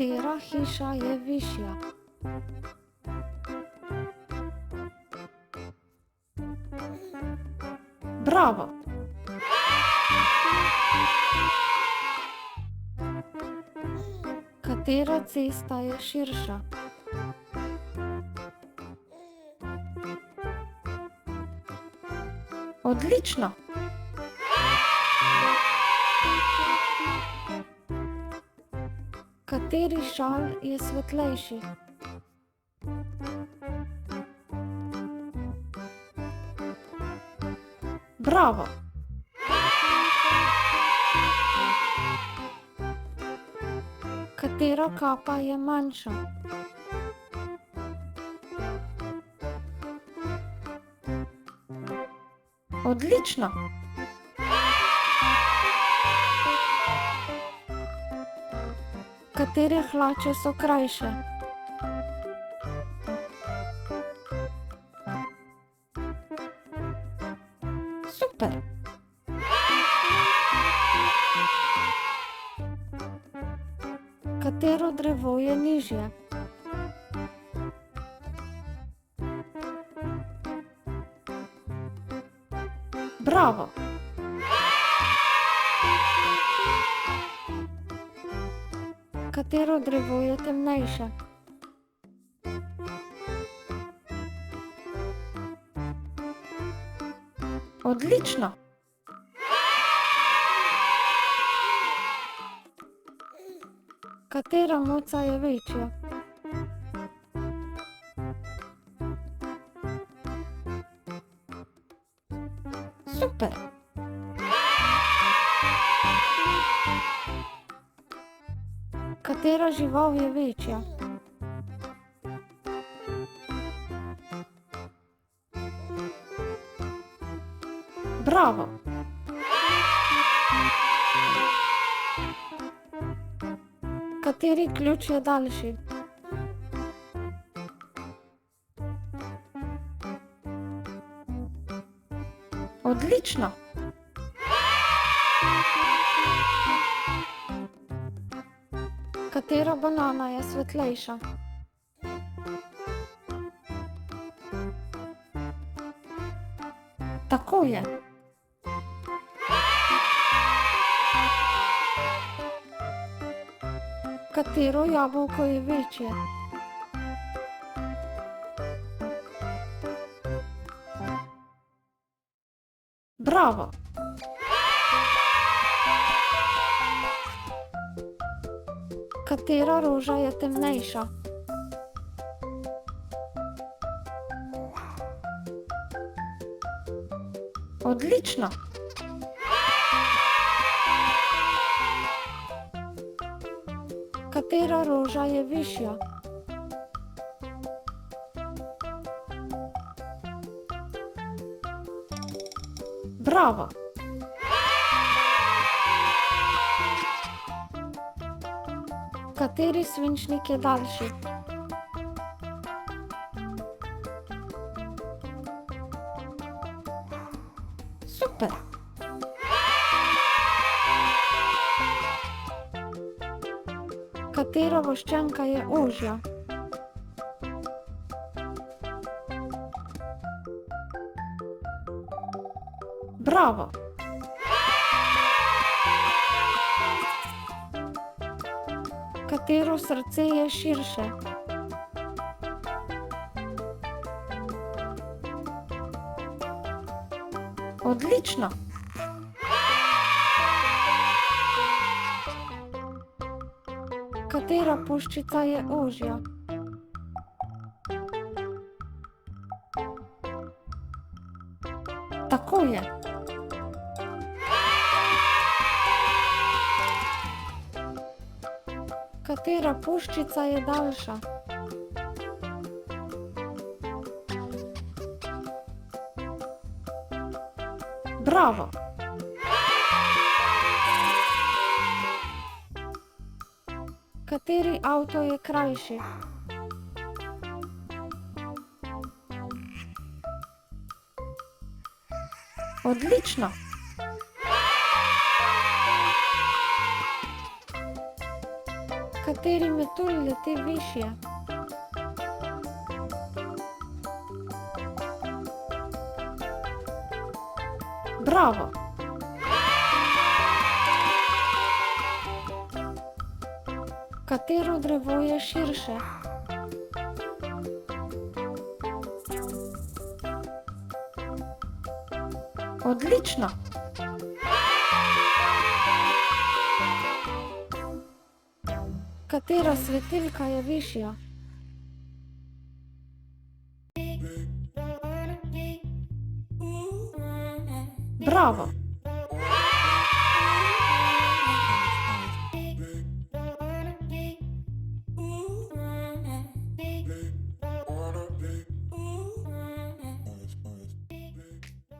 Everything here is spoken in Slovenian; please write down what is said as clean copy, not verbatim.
Katera hiša je višja? Bravo! Katera cesta je širša? Odlično! Kateri šal je svetlejši? Bravo! Katera kapa je manjša? Odlično! Katere hlače so krajše? Super! Katero drevo je nižje? Bravo! Katero drevo je temnejše? Odlično! Katera muca je večja? Super! Katera žival je večja? Bravo! Kateri ključ je daljši? Odlično! Katera banana je svetlejša? Tako je! Katero jabolko je večje? Bravo! Katera roža je temnejša? Odlično! Katera roža je višja? Bravo! Kateri svinčnik je daljši? Super! Katera voščenka je ožja? Bravo! Katero srce je širše? Odlično! Katera puščica je ožja? Tako je! Katera puščica je daljša? Bravo! Kateri avto je krajši? Odlično! Kateri metulj leti višje? Bravo! Katero drevo je širše? Odlično! Katera svetilka je višja? Bravo!